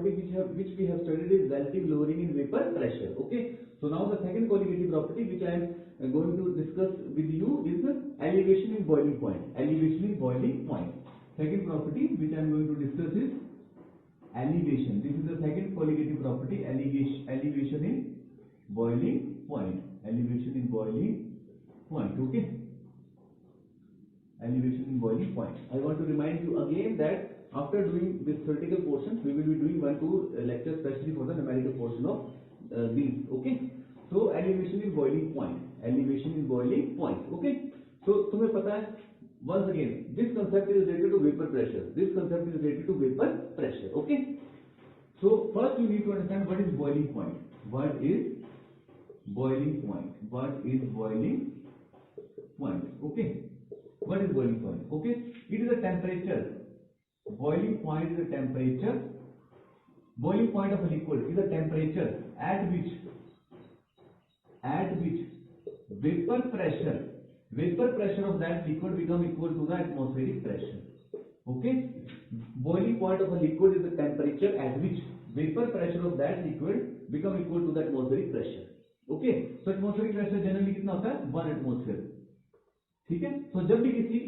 property which we have studied is relative lowering in vapor pressure. Okay, so now the second qualitative property which I am going to discuss with you is elevation in boiling point. Elevation in boiling point. Second property which I am going to discuss is elevation. This is the second qualitative property, elevation in boiling point. Elevation in boiling point. Okay, elevation in boiling point. I want to remind you again that after doing this theoretical portion, we will be doing 1-2 lectures especially for the numerical portion of these. Okay, so elevation in boiling point. Elevation in boiling point. Okay, so तुम्हें पता है, once again this concept is related to vapor pressure. This concept is related to vapor pressure. Okay, so first you need to understand what is boiling point. What is boiling point? What is boiling point? Okay, what is boiling point? Okay, it is a temperature. Boiling point is a temperature. Boiling point of a liquid is a temperature at which vapor pressure of that liquid become equal to the atmospheric pressure. Okay, boiling point of a liquid is the temperature at which vapor pressure of that liquid become equal to the atmospheric pressure. Okay, so atmospheric pressure generally कितना होता है? 1 atmosphere. ठीक है, तो जब भी किसी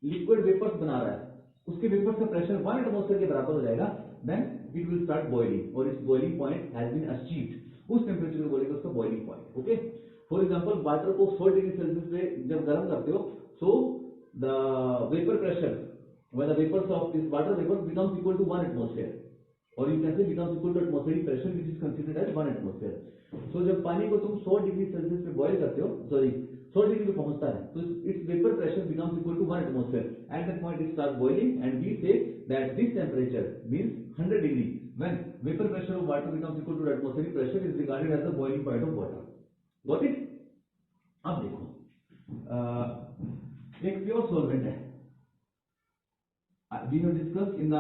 liquid vapours बना रहा है उसके वेपर्स का प्रेशर 1 एटमॉस्फेयर के बराबर हो जाएगा, then it will start boiling और its boiling point has been achieved. उस टेंपरेचर को बोलेंगे उसका boiling point. Okay, for example water को 100 डिग्री सेल्सियस पे जब गर्म करते हो, so the vapour pressure when the vapours of this water vapour becomes equal to 1 atmosphere और you can say becomes equal to atmospheric pressure which is considered as 1 atmosphere. So जब पानी को तुम 100 डिग्री सेल्सियस पे boil करते हो, sorry 100 degree पे पहुंचता है, तो it's vapour pressure becomes equal to 1 atmosphere. At that point it start boiling and we say that this temperature means 100 degree when vapour pressure of water becomes equal to atmospheric pressure is regarded as the boiling point of water. Got it? अब देखो, एक pure solvent है. We have discussed in the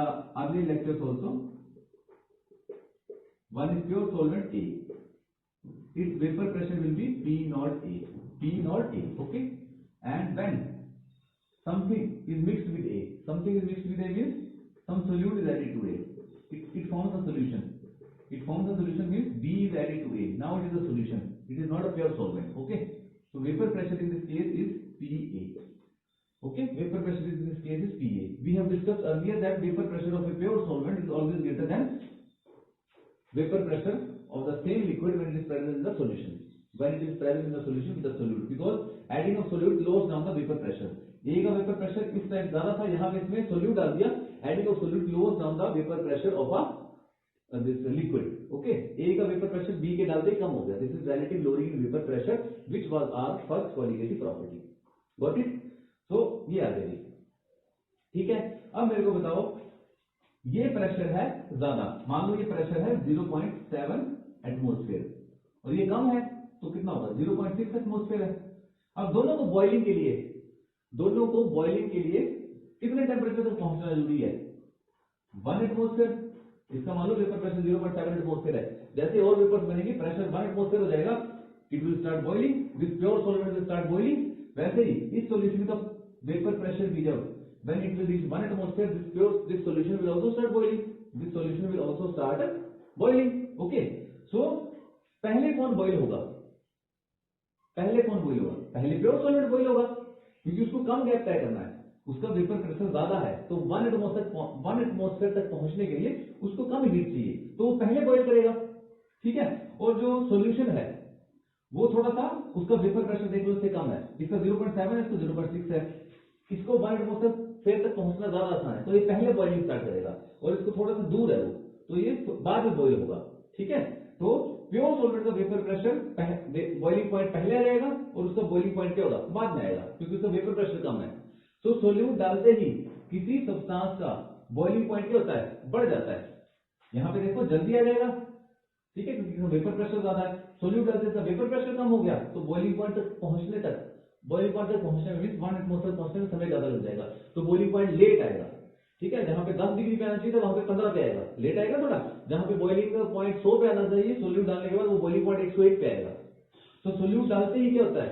earlier lectures also. One is pure solvent A. Its vapor pressure will be P naught A. P naught A. Okay. And when something is mixed with A, something is mixed with A means some solute is added to A. It forms a solution. It forms a solution means B is added to A. Now it is a solution. It is not a pure solvent. Okay. So vapor pressure in this case is PA. Okay. Vapor pressure in this case is PA. We have discussed earlier that vapor pressure of a pure solvent is always greater than vapor pressure of the same liquid when it is present in the solution. When it is present in the solution with the solute, because adding of solute lowers down the vapor pressure. A का vapor pressure इस time ज्यादा था, यहाँ पे इसमें solute डाल दिया, adding of solute lowers down the vapor pressure of a this liquid. Okay, A का vapor pressure B के डालते ही कम हो गया. This is relative lowering in vapor pressure, which was our first qualitative property. Got it? So ये आ गई. ठीक है, अब मेरे को बताओ, ये प्रेशर है ज्यादा, मान लो ये प्रेशर है 0.7 एटमॉस्फेयर और ये कम है तो कितना होगा? 0.6 एटमॉस्फेयर है. अब दोनों को बॉइलिंग के लिए कितने टेम्परेचर तक पहुंचना जरूरी है? 1 एटमॉस्फेयर. इसका मान लो वेपर प्रेशर 0.7 एटमॉस्फेयर है. जैसे और वेपर्स बनेंगे, प्रेशर 1 एटमॉस्फेयर हो जाएगा, it will start boiling, this pure solvent will start boiling. वैसे ही इस सॉल्यूशन का वेपर प्रेशर भी जब when it will reach 1 atmosphere, this solution will also start boiling. This solution will also start boiling. Okay, so पहले कौन boil होगा? पहले pure solvent boil होगा, क्योंकि उसको कम गैप तय करना है, उसका वेपर प्रेशर ज्यादा है, तो 1 एटमॉस्फेयर तक पहुंचने के लिए उसको कम हीट चाहिए, तो वो पहले बॉइल करेगा. ठीक है, और जो सॉल्यूशन है वो थोड़ा सा, उसका वेपर प्रेशर देख लो इससे कम है, इसका 0.7 है, इसको 0.6 है, इसको 1 एटमॉस्फेयर तक पहुंचना ज्यादा आसान है, तो ये पहले बॉइलिंग स्टार्ट करेगा, और इसको थोड़ा सा दूर है वो, तो ये बाद में बॉइल होगा. ठीक है, तो प्योर सॉल्वेंट का वेपर प्रेशर बॉइलिंग पॉइंट पहले आ जाएगा और उसका बॉइलिंग पॉइंट क्या होगा? बाद में आएगा, क्योंकि उसका वेपर प्रेशर कम है. तो सोल्यूट डालते ही किसी सब्सटेंस का बॉइलिंग पॉइंट क्या होता है? बढ़ जाता है. यहाँ पे देखो जल्दी आ जाएगा. ठीक है, क्योंकि वेपर प्रेशर ज्यादा है. सोल्यूट डालते ही वेपर प्रेशर कम हो गया, तो बॉइलिंग पॉइंट तक पहुंचने में 1 एटमॉस्फेयर पहुंचने में समय ज्यादा लग जाएगा, तो बॉइलिंग पॉइंट लेट आएगा. ठीक है, जहां पे 10 डिग्री पे आना चाहिए था वहां पे 15 पे आएगा, लेट आएगा थोड़ा. जहां पे बॉइलिंग पॉइंट 100 पे आना चाहिए सोल्यूट डालने के बाद, वो बॉइलिंग पॉइंट 101 पे आएगा. तो सोल्यूट डालते ही क्या होता है?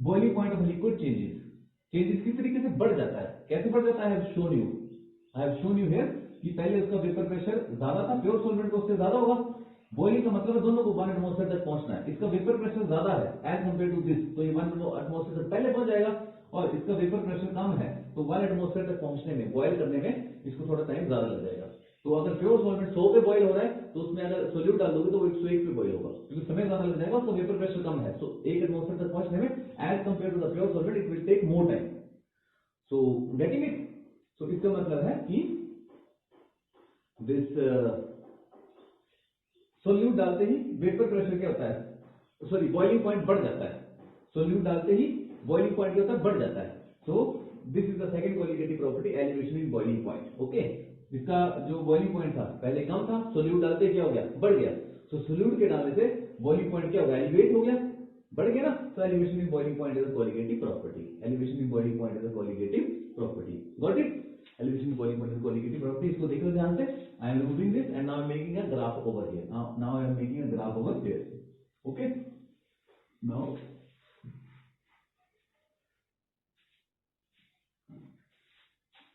Boiling point of liquid changes किस तरीके से बढ़ जाता है. कैसे बढ़ जाता है? I have shown you here कि पहले उसका वेपर प्रेशर ज्यादा था, प्योर सॉल्वेंट का उससे ज्यादा होगा। बॉइलिंग का मतलब है दोनों को 1 एटमॉस्फेयर तक पहुंचना है। इसका वेपर प्रेशर ज्यादा है एज कम्पेयर टू दिस, तो ये 1 एटमॉस्फेयर तक पहले पहुंच जाएगा, और इसका वेपर प्रेशर कम है तो 1 एटमॉस्फेयर तक पहुंचने में, बॉयल करने में इसको थोड़ा टाइम ज्यादा लग जाएगा। तो अगर प्योर सॉल्वेंट 100 पे बॉयल हो रहा है तो उसमें अगर सोल्यूट डाल दोगे तो वो 101 पे बॉयल होगा, क्योंकि समय ज्यादा लग जाएगा, उसका वेपर प्रेशर कम है। सो 1 एटमॉस्फेयर तक पहुंचने में as compare to the pure solvent it will take more time. So getting it? So इसका मतलब है कि दिस सोल्यूट डालते ही वेपर प्रेशर क्या होता है, सॉरी बॉइलिंग पॉइंट बढ़ जाता है। सोल्यूट डालते ही बॉइलिंग पॉइंट क्या होता है, बढ़ जाता है। सो this is the second qualitative property, elevation in boiling point. Okay, इसका जो बॉइलिंग पॉइंट था पहले कम था, सोल्यूट डालते क्या हो गया, बढ़ गया। सो सोल्यूट के डालने से बॉइलिंग पॉइंट क्या होगा, एलिवेट हो गया, बढ़ गया ना। तो elevation in boiling point is a qualitative property, elevation in boiling point is a qualitative property. Got it? Elevation in boiling point is qualitative property. इसको देखो ध्यान से। I am removing this and now I am making a graph over here. Now I am making a graph over here. Okay,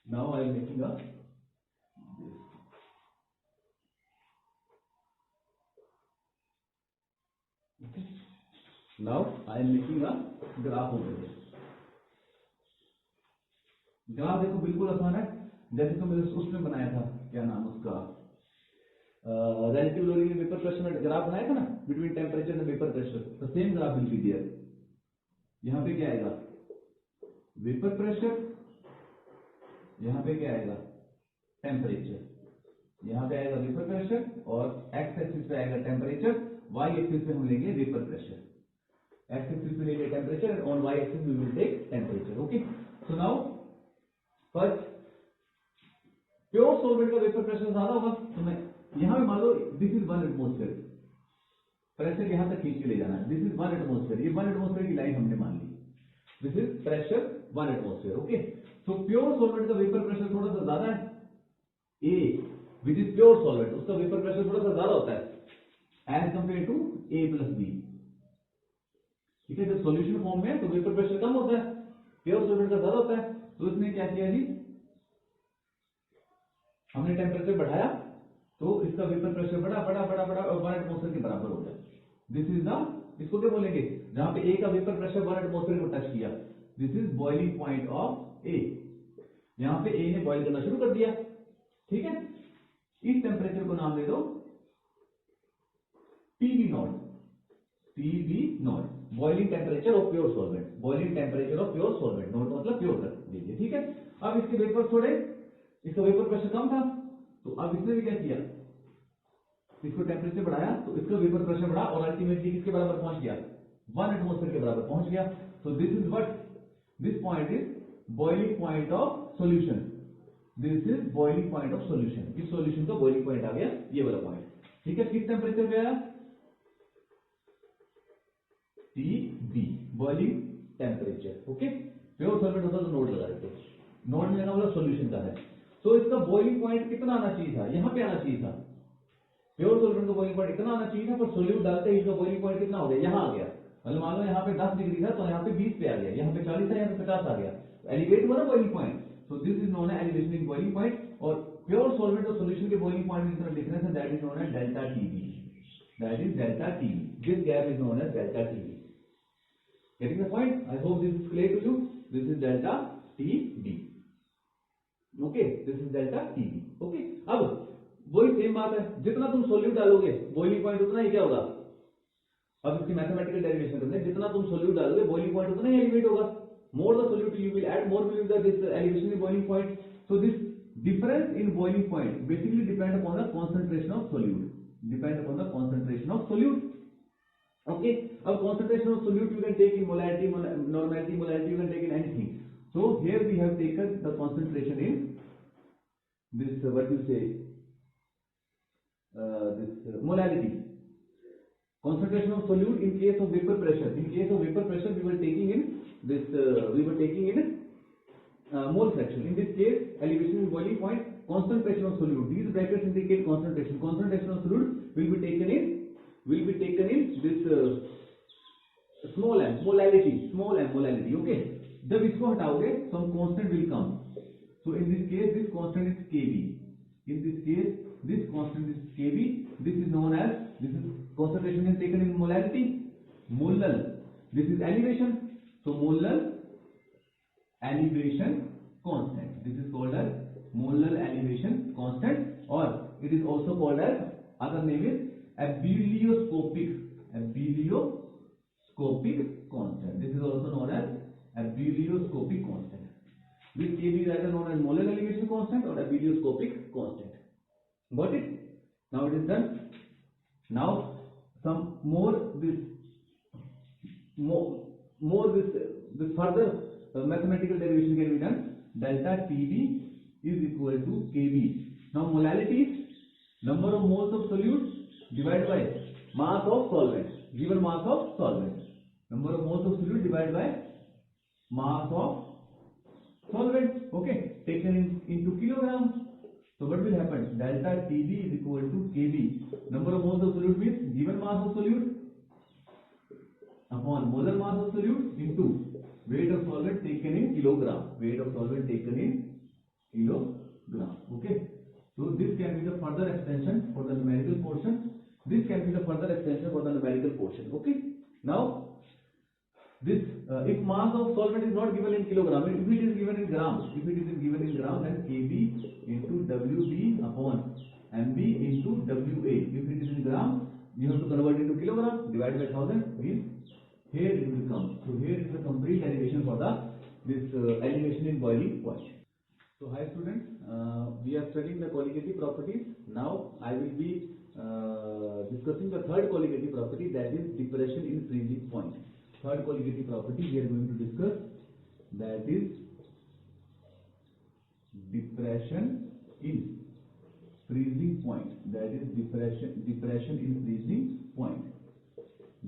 now I am making a this. Okay. Now I am making a graph over here. Graph देखो बिल्कुल आसान है, जैसे तो मैंने उसमें बनाया था, क्या नाम उसका, relative lowering in vapor pressure में ग्राफ बनाया था ना, between temperature and vapor pressure, the same graph will be there। यहाँ पे क्या आएगा, vapor pressure, यहाँ पे क्या आएगा, टेम्परेचर, यहाँ पे आएगा वेपर प्रेशर, और एक्स एक्सिस पे आएगा टेम्परेचर, वाई एक्सिस पे हम लेंगे वेपर प्रेशर। एक्स एक्सिस पे लेंगे temperature and on Y axis we will take temperature. Okay, so now first pure solvent का वेपर प्रेशर ज्यादा होगा, तो मैं यहाँ पे मान लो दिस इज 1 एटमॉस्फेयर, प्रेशर यहाँ तक खींच के ले जाना है, दिस इज 1 एटमॉस्फेयर, ये 1 एटमॉस्फेयर की लाइन हमने मान ली, this is pressure 1 atmosphere. Okay, so pure solvent का वेपर प्रेशर थोड़ा सा ज्यादा है, A which is pure solvent, उसका वेपर प्रेशर थोड़ा सा ज्यादा होता है as compare to A plus B। ठीक है, जब सॉल्यूशन फॉर्म में तो वेपर प्रेशर कम होता है, प्योर सॉल्वेंट का ज्यादा होता है। तो इसने क्या किया जी, हमने टेम्परेचर बढ़ाया तो इसका वेपर प्रेशर बढ़ा बढ़ा बढ़ा बढ़ा और 1 एटमॉस्फेयर के बराबर हो गया। दिस इज द, इसको क्या बोलेंगे, जहां पे A का वेपर प्रेशर 1 एटमॉस्फेयर को टच किया, this is boiling point of A। यहां पे A ने बॉइल करना शुरू कर दिया। ठीक है, इस टेम्परेचर को नाम दे दो TB not, TB not, boiling temperature of pure solvent, boiling temperature of pure solvent, not मतलब प्योर कर दीजिए। ठीक है, अब इसके वेपर थोड़े, इसका वेपर प्रेशर कम था, तो अब इसने भी क्या किया, इसको टेम्परेचर बढ़ाया तो इसका वेपर प्रेशर बढ़ा और अल्टीमेटली किसके बराबर पहुंच गया, 1 एटमॉस्फेयर के बराबर पहुंच गया। सो this is what, this point is boiling point of solution, this is boiling point of solution. इस सॉल्यूशन का बॉइलिंग पॉइंट आ गया ये वाला पॉइंट। ठीक है, किस टेम्परेचर पे आया, TB, boiling temperature. Okay, pure solvent होता तो नोड लगा देते, नोड में लगा मतलब सॉल्यूशन का है। तो इसका बॉइलिंग पॉइंट कितना आना चाहिए था, यहां पे आना चाहिए था, प्योर सॉल्वेंट का बॉइलिंग पॉइंट इतना आना चाहिए था, पर सोल्यूट डालते ही इसका बॉइलिंग पॉइंट कितना हो गया, यहां आ गया। मतलब मान लो यहाँ पे 10 डिग्री था तो यहाँ पे 20 पे आ गया, यहाँ पे 40 था यहाँ पे 50 आ गया, एलिवेट हुआ ना boiling point. So this is known as elevation in boiling point. और प्योर सॉल्वेंट और सॉल्यूशन के बॉइलिंग पॉइंट में इतना डिफरेंस है, that is known as delta TB, that is delta TB, this gap is known as delta TB। Getting the point? I hope this is clear to you. This is delta TB। Okay, this is delta TB। Okay, अब वही same बात है, जितना तुम solute डालोगे boiling point उतना ही क्या होगा, अब इसकी मैथमेटिकल डेरिवेशन करते हैं, जितना तुम सोल्यूट डालोगे बॉइलिंग पॉइंट उतना ही एलिवेट होगा। More the solute you will add, more will be this elevation in boiling point. So this difference in boiling point basically depend upon the concentration of solute, depend upon the concentration of solute. Okay, अब concentration of solute you can take in molarity, normality, molarity you can take in anything. So here we have taken the concentration in this what you say this molality, concentration of solute in case of vapor pressure. In case of vapor pressure, we were taking in this, we were taking in mole fraction. In this case, elevation in boiling point, concentration of solute. These brackets indicate concentration. Concentration of solute will be taken in this small m, molality, small m, molality. Okay. जब इसको हटाओगे, some constant will come. So in this case, this constant is Kb. In this case, this constant is Kb. This is known as, this is concentration is taken in molarity. Molal. This is elevation. So molal elevation constant. This is called as molal elevation constant, or it is also called as, other name is abelioscopic constant. This is also known as abelioscopic constant. This Kb is either known as molal elevation constant or abelioscopic constant. Got it? Now it is done. Now some more this further mathematical derivation can be done. Delta Tb is equal to Kb. Now molality is number of moles of solute divided by mass of solvent. Given mass of solvent. Number of moles of solute divided by mass of solvent. Okay. Taken into kilograms. So what will happen? Delta Tb is equal to Kb. Number of moles of solute means given mass of solute upon molar mass of solute into weight of solvent taken in kilogram. Weight of solvent taken in kilogram. Okay. So this can be the further extension for the numerical portion. This can be the further extension for the numerical portion. Okay. Now this if mass of solvent is not given in kilogram, if it is given in grams, then Kb into Wb upon Mb into Wa. If it is in grams, you have to convert it into kilogram, divide by 1000, means here it will come. So here is the complete derivation for this elevation in boiling point. So hi students, we are studying the colligative properties. Now I will be discussing the third colligative property, that is depression in freezing point. Third colligative property we are going to discuss, that is depression in freezing point. That is depression in freezing point.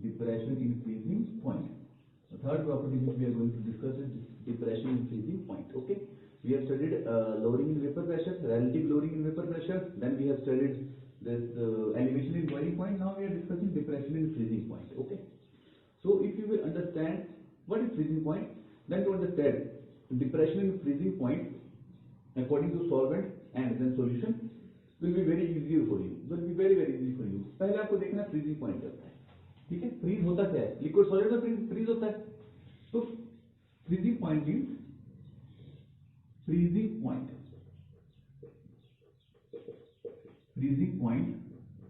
Depression in freezing point. The third property which we are going to discuss is depression in freezing point. Okay. We have studied lowering in vapor pressure, relative lowering in vapor pressure. Then we have studied this elevation in boiling point. Now we are discussing depression in freezing point. Okay. So if you will understand what is freezing point, then to understand depression in freezing point according to solvent and then solution will be very easier for you. Will be very easy for you. पहले आपको देखना freezing point क्या होता है. ठीक है. Freeze होता क्या है? लिक्विड सॉलिड में फ्रीज होता है. तो freezing point means freezing point,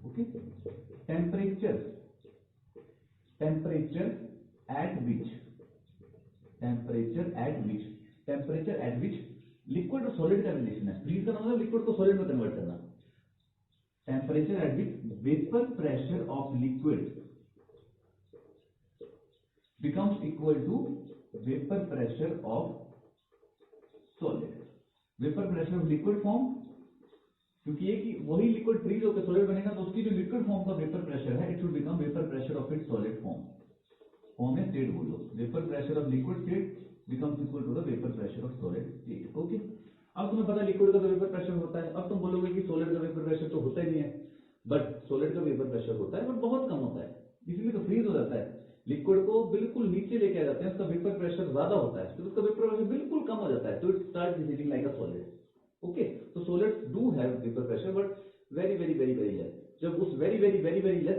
okay, temperature at which liquid और सॉलिड का रिलेशन है. फ्रीज का मतलब लिक्विड को सॉलिड में कन्वर्ट करना. Temperature at which vapour pressure of liquid becomes equal to vapor pressure of solid. Vapor pressure of liquid form, क्योंकि ये कि वही लिक्विड फ्रीज होकर सॉलिड बनेगा तो उसकी जो लिक्विड फॉर्म का वेपर प्रेशर है, it should become vapour pressure of its solid form. Form है स्टेट बोलो. Vapour pressure of liquid state becomes equal to the vapour pressure of solid state. Okay. अब तुम्हें पता है लिक्विड का तो वेपर प्रेशर होता है. अब तुम बोलोगे कि सॉलिड का वेपर प्रेशर तो होता ही नहीं है, बट सॉलिड का वेपर प्रेशर होता है, बट बहुत कम होता है, इसीलिए तो फ्रीज हो जाता है. लिक्विड को बिल्कुल नीचे लेके आ जाते हैं, उसका वेपर प्रेशर ज्यादा होता है, फिर उसका वेपर प्रेशर बिल्कुल कम हो जाता है, तो it start behaving like a solid. Okay. तो solids do have vapour pressure but very less. जब उस वेरी लेस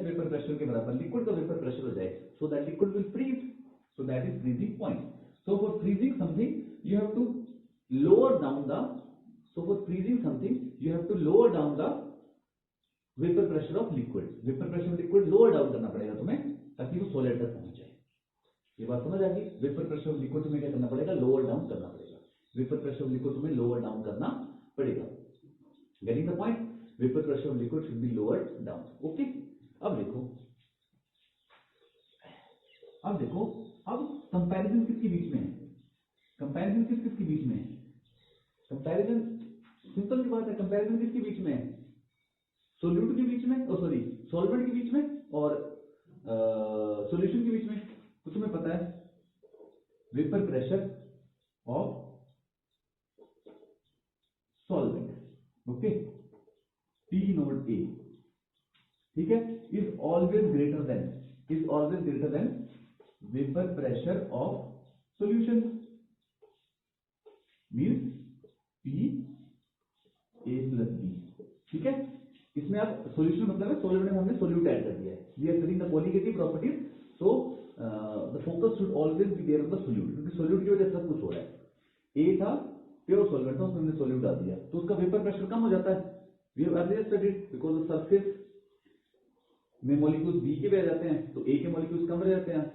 वेपर प्रेशर के बराबर लिक्विड का वेपर प्रेशर हो जाए, so that liquid will freeze. So that is freezing point. So for freezing something you have to lower down the vapour pressure of liquid. Vapour pressure of liquid lower down करना पड़ेगा तुम्हें, ताकि वो solid तक पहुंच जाए. ये बात समझ आ गई. वेपर प्रेशर ऑफ लिक्विड तुम्हें क्या करना पड़ेगा? लोअर डाउन करना पड़ेगा. वेपर प्रेशर ऑफ लिक्विड तुम्हें लोअर डाउन करना पड़ेगा. Getting the point? Vapour pressure of liquid should be lower down. Okay. अब देखो अब कंपैरिजन किसके बीच में है? कंपैरिजन किसके बीच में है? कंपैरिजन सिंपल सी बात है. कंपैरिजन किसके बीच में है? सोल्यूट के बीच में, सॉल्वेंट के बीच में और सॉल्यूशन के बीच में. तो तुम्हें पता है vapour pressure of solvent, okay, P note A, ठीक है, is always greater then vapour pressure of solution. Means P A plus B. ठीक है, इसमें अब सॉल्यूशन मतलब है सॉल्वेंट में हमने सोल्यूट ऐड कर दिया है। We are studying the colligative properties, so the focus should always be there on the solute, क्योंकि सोल्यूट की वजह से सब कुछ हो रहा है। ए था प्योर सॉल्वेंट था, उसमें हमने सोल्यूट डाल दिया तो उसका वेपर प्रेशर कम हो जाता है। We have earlier studied because the surface में मॉलिक्यूल्स बी के भी आ जाते हैं तो ए के मॉलिक्यूल्स कम रह जाते हैं,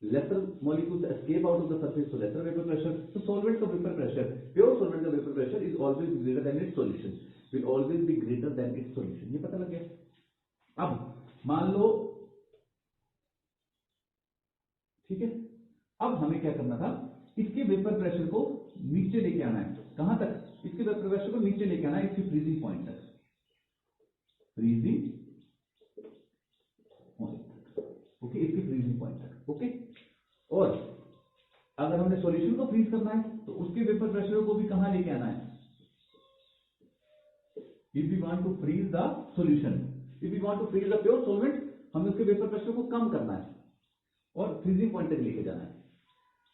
lesser molecules escape out of the surface तो लेसर वेपर प्रेशर। तो सॉल्वेंट का वेपर प्रेशर, प्योर सॉल्वेंट का vapour pressure is always greater than its solution, will always be greater than its solution. ये पता लग गया। अब मान लो, ठीक है, अब हमें क्या करना था, इसके वेपर प्रेशर को नीचे लेके आना है। कहां तक? इसके वेपर प्रेशर को नीचे लेके आना है इसकी फ्रीजिंग पॉइंट तक, फ्रीजिंग पॉइंट तक, ओके, इसकी फ्रीजिंग पॉइंट तक, ओके। और अगर हमने सॉल्यूशन को फ्रीज करना है तो उसके वेपर प्रेशर को भी कहां लेके आना है? If we want to freeze the solution, if we want to freeze the pure solvent, हमें उसके वेपर प्रेशर को कम करना है और फ्रीजिंग पॉइंट तक लेके जाना है।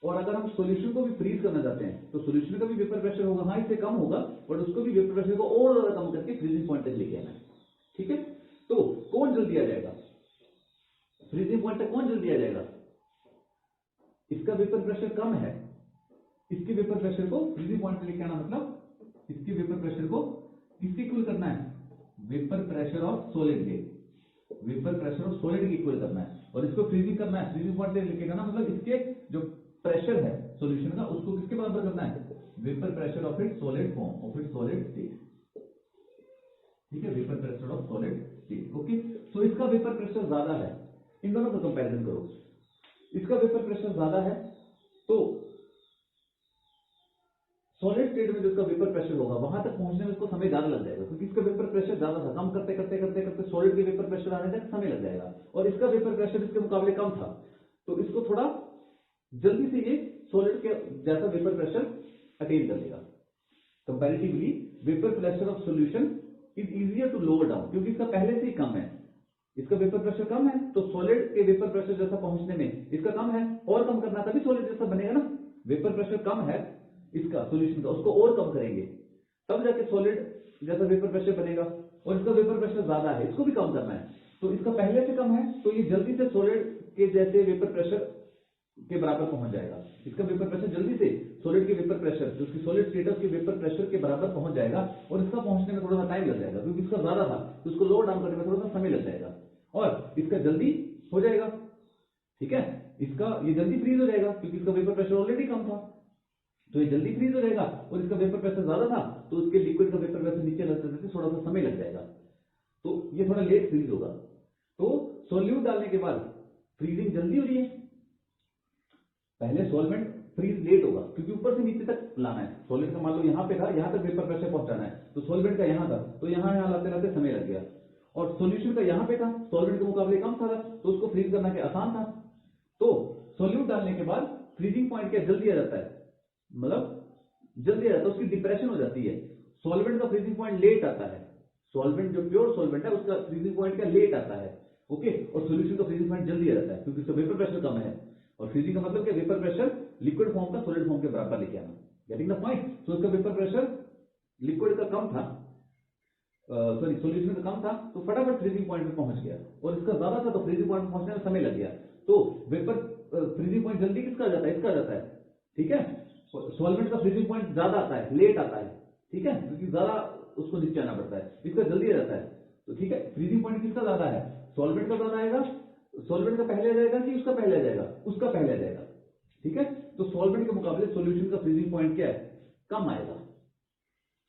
और अगर हम सॉल्यूशन को भी फ्रीज करना चाहते हैं तो सॉल्यूशन का भी वेपर प्रेशर होगा, हाँ इससे कम होगा, बट उसको भी वेपर प्रेशर को और ज्यादा कम करके फ्रीजिंग पॉइंट तक लेके आना है, ठीक है। तो कौन जल्दी आ जाएगा फ्रीजिंग पॉइंट तक? कौन जल्दी आ जाएगा? इसका वेपर प्रेशर कम है, इसके वेपर प्रेशर को फ्रीजिंग पॉइंट तक लेके आना मतलब इसके वेपर प्रेशर को किसके इक्वल करना है? वेपर प्रेशर ऑफ सॉलिड के, वेपर प्रेशर ऑफ सॉलिड के इक्वल करना है और इसको फ्रीजिंग करना है, फ्रीजिंग पॉइंट तक लेके जाना मतलब इसके जो प्रेशर है सॉल्यूशन का उसको किसके बराबर करना है? Vapour pressure of its solid form, of its solid state, ठीक है, vapour pressure of solid state, okay. So इसका वेपर प्रेशर ज्यादा है, इन दोनों का कंपैरिजन करो, इसका वेपर प्रेशर ज्यादा है तो सॉलिड स्टेट में जो इसका वेपर प्रेशर होगा वहां तक पहुंचने में इसको समय ज्यादा लग जाएगा, क्योंकि इसका वेपर प्रेशर ज्यादा था, कम करते करते करते करते सॉलिड के वेपर प्रेशर आने तक समय लग जाएगा, और इसका वेपर प्रेशर इसके मुकाबले कम था तो इसको थोड़ा जल्दी से ये सॉलिड के जैसा वेपर प्रेशर अटेन कर लेगा। Comparatively vapour pressure of solution is easier to lower down, क्योंकि इसका पहले से ही कम है, इसका वेपर प्रेशर कम है तो सॉलिड के वेपर प्रेशर जैसा पहुंचने में इसका कम है, और कम करना तभी सॉलिड जैसा बनेगा ना। वेपर प्रेशर कम है इसका सॉल्यूशन का, उसको और कम करेंगे तब जाके सॉलिड जैसा वेपर प्रेशर बनेगा, और इसका वेपर प्रेशर ज्यादा है, इसको भी कम करना है तो इसका पहले से कम है तो ये जल्दी से सॉलिड के जैसे वेपर प्रेशर के बराबर पहुंच जाएगा। इसका वेपर प्रेशर जल्दी से सॉलिड के वेपर प्रेशर, जो उसकी सॉलिड स्टेटस के वेपर प्रेशर के बराबर पहुंच जाएगा, और इसका पहुंचने में थोड़ा सा टाइम लग जाएगा क्योंकि इसका ज्यादा था तो उसको लोअर डाउन करने में थोड़ा सा समय लग जाएगा, और इसका जल्दी हो जाएगा, ठीक है। इसका ये जल्दी फ्रीज हो जाएगा क्योंकि इसका वेपर प्रेशर ऑलरेडी कम था तो ये जल्दी फ्रीज हो जाएगा, और इसका वेपर प्रेशर ज्यादा था तो उसके लिक्विड का वेपर प्रेशर नीचे रहते थोड़ा सा समय लग जाएगा, तो ये थोड़ा लेट फ्रीज होगा। तो सॉल्यूट डालने के बाद फ्रीजिंग जल्दी हो रही है, पहले सॉल्वेंट फ्रीज लेट होगा क्योंकि ऊपर से नीचे तक लाना है, सॉलिड का मान लो यहाँ पे था, यहाँ तक वेपर प्रेशर पहुंचाना है तो सॉल्वेंट का यहाँ था तो यहाँ लाते लाते समय लग गया, और सॉल्यूशन का यहाँ पे था, सॉल्वेंट के मुकाबले कम था तो उसको फ्रीज करना के आसान था। तो सॉल्यूट डालने के बाद फ्रीजिंग पॉइंट क्या जल्दी आ जाता है, मतलब जल्दी आ जाता है, उसकी डिप्रेशन हो जाती है। सॉल्वेंट का फ्रीजिंग पॉइंट लेट आता है, सॉल्वेंट जो प्योर सॉल्वेंट है उसका फ्रीजिंग पॉइंट क्या लेट आता है, ओके, और सॉल्यूशन का फ्रीजिंग पॉइंट जल्दी आ जाता है क्योंकि उसका वेपर प्रेशर कम है, और फ्रीजिंग का मतलब क्या वेपर प्रेशर लिक्विड फॉर्म का सॉलिड फॉर्म के बराबर लेके आना, गेटिंग द पॉइंट। सो उसका वेपर प्रेशर लिक्विड का कम था, सॉरी सॉल्यूशन का कम था तो फटाफट फ्रीजिंग पॉइंट पे पहुंच गया, और इसका ज्यादा था तो फ्रीजिंग पॉइंट पे पहुंचने में समय लग गया। तो वेपर फ्रीजिंग पॉइंट जल्दी किसका आ जाता है? इसका आ जाता है, ठीक है। सॉल्वेंट का फ्रीजिंग पॉइंट ज्यादा आता है, लेट आता है, ठीक है, क्योंकि ज्यादा उसको नीचे आना पड़ता है, इसका जल्दी आ जाता है। तो ठीक है, फ्रीजिंग पॉइंट किसका ज्यादा है? सॉल्वेंट का ज्यादा आएगा, सॉल्वेंट का पहले आ जाएगा कि उसका पहले आ जाएगा? उसका पहले आ जाएगा, ठीक है। तो सॉल्वेंट के मुकाबले सॉल्यूशन का फ्रीजिंग पॉइंट क्या है? कम आएगा।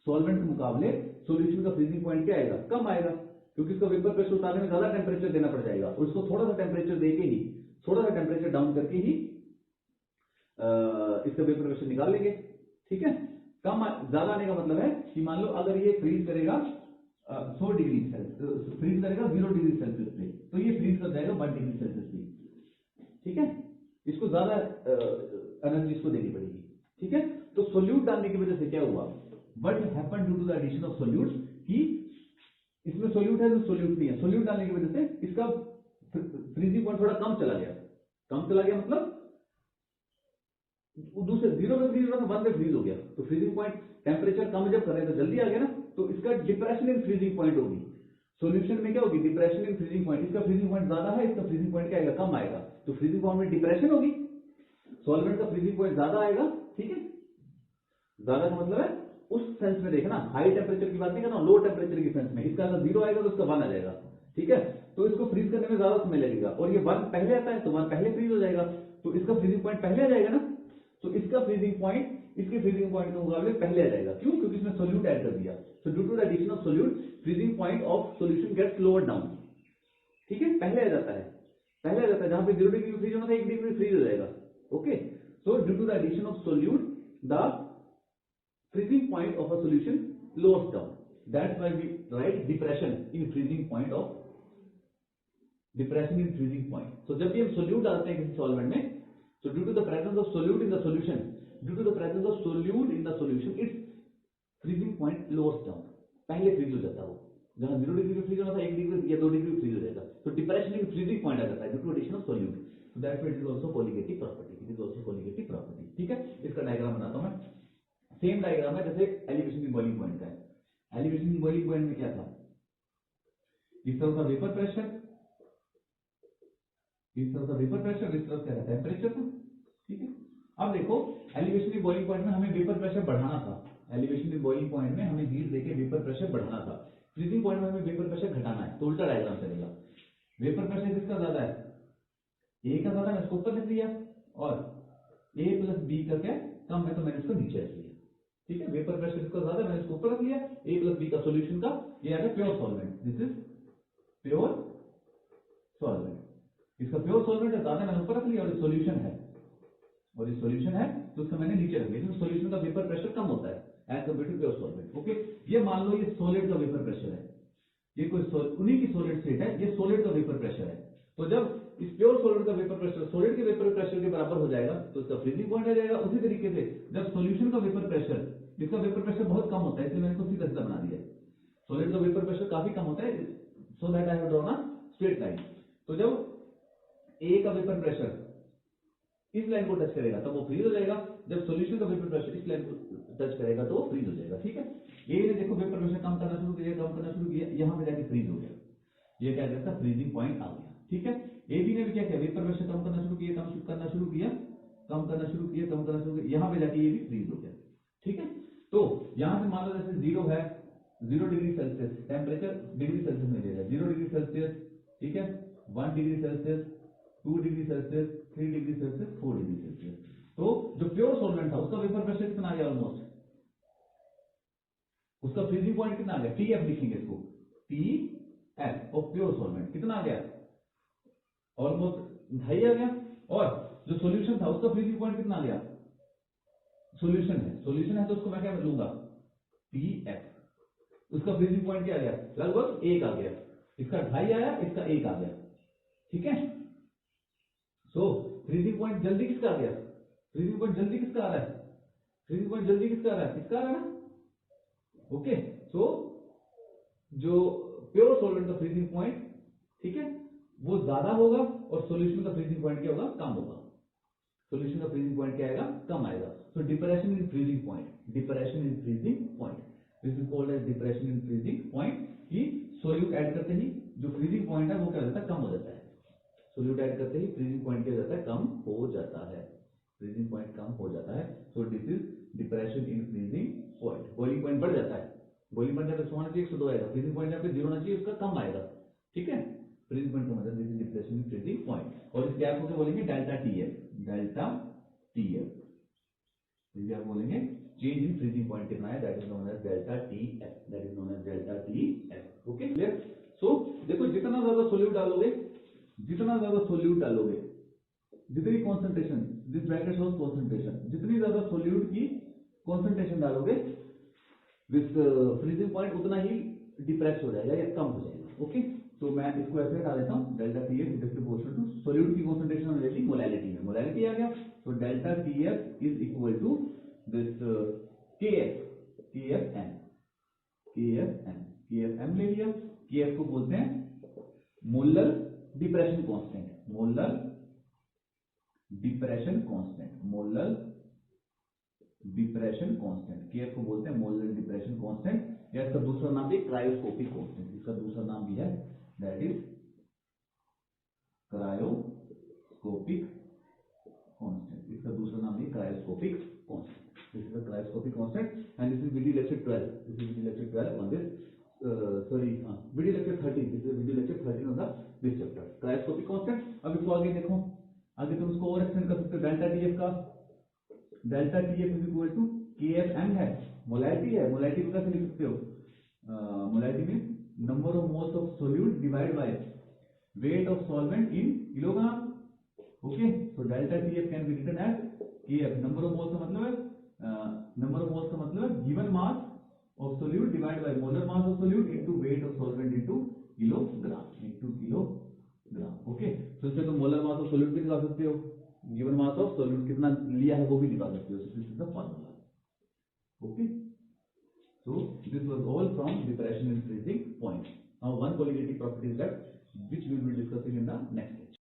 सॉल्वेंट के मुकाबले सॉल्यूशन का फ्रीजिंग पॉइंट क्या आएगा? कम आएगा, क्योंकि इसका वेपर प्रेशर उतारने में ज्यादा टेम्परेचर देना पड़ जाएगा, और इसको थोड़ा सा टेम्परेचर देके ही, थोड़ा सा टेम्परेचर डाउन करके ही इसका वेपर प्रेशर निकाल लेंगे, ठीक है। कम ज्यादा आने का मतलब है कि मान लो अगर ये फ्रीज करेगा 100 डिग्री सेल्सियस, फ्रीज करेगा 0 डिग्री सेल्सियस पे, तो ये फ्रीज कर जाएगा 1 डिग्री सेल्सियस पे, ठीक है। इसको ज्यादा एनर्जी इसको देनी पड़ेगी, ठीक है। तो सोल्यूट डालने की वजह से क्या हुआ? What happened due to the addition of solutes, कि इसमें सोल्यूट है तो सोल्यूट नहीं है, सोल्यूट डालने की वजह से इसका फ्रीजिंग पॉइंट थोड़ा कम चला गया, कम चला गया मतलब दूसरे 0 पे फ्रीज हो रहा था 1 पे फ्रीज हो गया, तो फ्रीजिंग पॉइंट टेम्परेचर कम जब कर रहे हैं तो जल्दी आ गया ना, तो इसका डिप्रेशन इन फ्रीजिंग पॉइंट होगी। सॉल्यूशन में क्या होगी, डिप्रेशन इन फ्रीजिंग पॉइंट। इसका फ्रीजिंग पॉइंट ज्यादा है, इसका फ्रीजिंग पॉइंट क्या आएगा, कम आएगा, तो फ्रीजिंग पॉइंट में डिप्रेशन होगी। सॉल्वेंट का फ्रीजिंग पॉइंट ज्यादा आएगा, ठीक है, ज्यादा का मतलब है उस सेंस में देखना, हाई टेम्परेचर की बात नहीं कर रहा हूं, लो टेम्परेचर की सेंस में। इसका अगर 0 आएगा तो इसका 1 आ जाएगा, ठीक है, तो इसको फ्रीज करने में ज्यादा समय लगेगा, और ये 1 पहले आता है तो 1 पहले फ्रीज हो जाएगा, तो इसका फ्रीजिंग पॉइंट पहले आ जाएगा ना, तो इसका फ्रीजिंग पॉइंट इसके फ्रीजिंग पॉइंट के मुकाबले पहले आ जाएगा। क्यों, क्योंकि इसमें सोल्यूट ऐड कर दिया। So due to the addition of solute, freezing point of solution gets lower down, ठीक है, पहले आ जाता है, पहले आ जाता है। जहां पे 0 डिग्री फ्रीज होना था 1 डिग्री फ्रीज हो जाएगा, okay. So due to the addition of solute, the freezing point of a solution lowers down. That's why we write depression in freezing point of freezing point. So जब भी हम solute डालते हैं किसी solvent में, so due to the presence of solute in the solution, its freezing point lowers down. पहले freeze हो जाता है वो, जहाँ 0 डिग्री में फ्रीज होना था 1 डिग्री या 2 डिग्री में फ्रीज हो जाएगा, तो डिप्रेशन इन फ्रीजिंग पॉइंट आ जाता है due to addition of solute. So that way it is also colligative property. ठीक है, इसका डायग्राम बनाता हूं मैं। सेम डायग्राम है जैसे एलिवेशन इन बॉइलिंग पॉइंट का है। एलिवेशन इन बॉइलिंग पॉइंट में क्या था, इस तरफ का वेपर प्रेशर, इस तरफ का वेपर प्रेशर, इस तरफ क्या था, टेम्परेचर था, ठीक है। अब देखो एलिवेशन इन बॉइलिंग पॉइंट में हमें वेपर प्रेशर बढ़ाना था, एलिवेशन इन बॉइलिंग पॉइंट में हमें हीट देके वेपर प्रेशर बढ़ाना था। फ्रीजिंग पॉइंट में हमें वेपर प्रेशर घटाना है, तो उल्टा डायग्राम चलेगा। वेपर प्रेशर किसका ज्यादा है, ए का ज्यादा है, इसको ऊपर लिख दिया, और ए प्लस बी का क्या कम है, तो मैंने इसको नीचे रख दिया, ठीक है। वेपर प्रेशर इसका ज्यादा है, मैंने इसको ऊपर रख लिया, ए प्लस बी का सॉल्यूशन का, ये आएगा pure solvent, this is pure solvent. इसका प्योर सॉल्वेंट है, ज्यादा मैंने ऊपर रख लिया, और ये सॉल्यूशन है, तो उसका मैंने नीचे रख लिया। सॉल्यूशन का वेपर प्रेशर कम होता है as compared to pure solvent, okay. ये मान लो ये सॉलिड का वेपर प्रेशर है, ये कोई उन्हीं की सॉलिड स्टेट है, ये सॉलिड का वेपर प्रेशर है। तो जब इस प्योर सॉलिड का वेपर प्रेशर सॉलिड के वेपर प्रेशर के बराबर हो जाएगा, तो इसका फ्रीजिंग पॉइंट आ जाएगा। उसी तरीके से जब सॉल्यूशन का वेपर प्रेशर, इसका वेपर प्रेशर बहुत कम होता है, इसलिए मैंने इसको सीधा सीधा बना दिया। सॉलिड का वेपर प्रेशर काफी कम होता है, so that I have drawn a straight line. तो जब ए का वेपर प्रेशर इस लाइन को टच करेगा तब वो फ्रीज हो जाएगा, जब सॉल्यूशन का वेपर प्रेशर इस लाइन को टच करेगा तो वो फ्रीज हो जाएगा, ठीक है। ए ने देखो वेपर प्रेशर कम करना शुरू किया, यहां पे जाके फ्रीज हो गया, ये क्या कहता है, फ्रीजिंग पॉइंट आ गया, ठीक है। ए बी ने भी क्या किया, वेपर प्रेशर कम करना शुरू किया, यहां पे जाके ये भी फ्रीज हो गया, ठीक है। तो यहां से मान लो जैसे 0 है, 0 degree Celsius temperature, degree Celsius में ले रहा है, 0 डिग्री सेल्सियस, ठीक है, 1 degree Celsius, 2 degree Celsius, 3 degree Celsius, 4 degree Celsius. तो जो प्योर सॉल्वेंट था उसका वेपर प्रेशर कितना आ गया, ऑलमोस्ट, उसका फ्रीजिंग पॉइंट कितना आ गया, TF लिखेंगे इसको, TF ऑफ प्योर सॉल्वेंट कितना आ गया, ऑलमोस्ट 2.5 आ गया। और जो सॉल्यूशन था उसका फ्रीजिंग पॉइंट कितना आ गया, सॉल्यूशन है तो उसको मैं क्या लूंगा, TF, उसका फ्रीजिंग पॉइंट क्या आ गया, लगभग 1 आ गया, इसका 2.5 आया, इसका 1 आ गया, ठीक है। सो फ्रीजिंग पॉइंट जल्दी किसका आ गया, फ्रीजिंग पॉइंट जल्दी किसका आ रहा है, इसका आ रहा है ना, ओके। सो जो प्योर सॉल्वेंट का फ्रीजिंग पॉइंट, ठीक है, वो ज्यादा होगा, और सॉल्यूशन का फ्रीजिंग पॉइंट क्या होगा, कम होगा, सॉल्यूशन का फ्रीजिंग पॉइंट क्या आएगा, कम आएगा। So depression in freezing point, this is called as depression in freezing point, कि सोल्यूट ऐड करते ही जो फ्रीजिंग पॉइंट है वो क्या हो जाता है, कम हो जाता है, सोल्यूट ऐड करते ही फ्रीजिंग पॉइंट क्या हो जाता है, कम हो जाता है, फ्रीजिंग पॉइंट कम हो जाता है। सो this is depression in freezing point. Boiling point बढ़ जाता है, बॉइलिंग पॉइंट जब 100 होना चाहिए 102 आएगा, फ्रीजिंग पॉइंट जब 0 होना चाहिए उसका कम आएगा, ठीक है। फ्रीजिंग पॉइंट का मतलब this is depression in freezing point, और इस गैप को क्या बोलेंगे, डेल्टा TF, इस गैप बोलेंगे चेंज इन फ्रीजिंग पॉइंट कितना है, that is known as delta TF, okay, clear. So देखो जितना ज्यादा सोल्यूट डालोगे, जितनी concentration, this bracket shows concentration, जितनी ज्यादा सोल्यूट की कॉन्सेंट्रेशन डालोगे, दिस फ्रीजिंग पॉइंट उतना ही डिप्रेस हो जाएगा या कम हो जाएगा, ओके। तो मैं इसको ऐसे हटा देता हूं, delta TF is proportional to solute की कॉन्सेंट्रेशन हमने ले ली मोलैलिटी में, मोलैलिटी आ गया, तो delta TF is equal to this KFM ले लिया। KF को बोलते हैं मोलर डिप्रेशन कांस्टेंट, KF को बोलते हैं मोलर डिप्रेशन कांस्टेंट, या इसका दूसरा नाम भी क्रायोस्कोपिक कांस्टेंट, इसका दूसरा नाम भी है, दैट इज क्रायोस्कोपिक कांस्टेंट, इसका दूसरा नाम भी cryoscopic constant. This is a cryoscopic constant and this is video lecture 12. This is video lecture 12 on this. Video lecture 13. This is video lecture 13 on this chapter. Cryoscopic constant. अब इसको आगे देखो, आगे तुम इसको और एक्सटेंड कर सकते हो. डेल्टा टीएफ का, delta TF is equal to KFM है, मोलैरिटी है. मोलैरिटी को कैसे लिख सकते हो? Molarity mean number of moles of solute divide by weight of solvent in kilogram. Okay, so delta TF can be written as KF. Number of moles का मतलब है, नंबर ऑफ मोल्स का मतलब है given mass of solute divide by molar mass of solute into weight of solvent into kilogram. Okay, तो इससे तुम molar mass of solute भी निकाल सकते हो, गिवन मास ऑफ सोल्यूट कितना लिया है वो भी निकाल सकते हो. This is the formula. Okay, so this was all from depression and freezing point. Now one qualitative property is left which we will be discussing in the next lecture.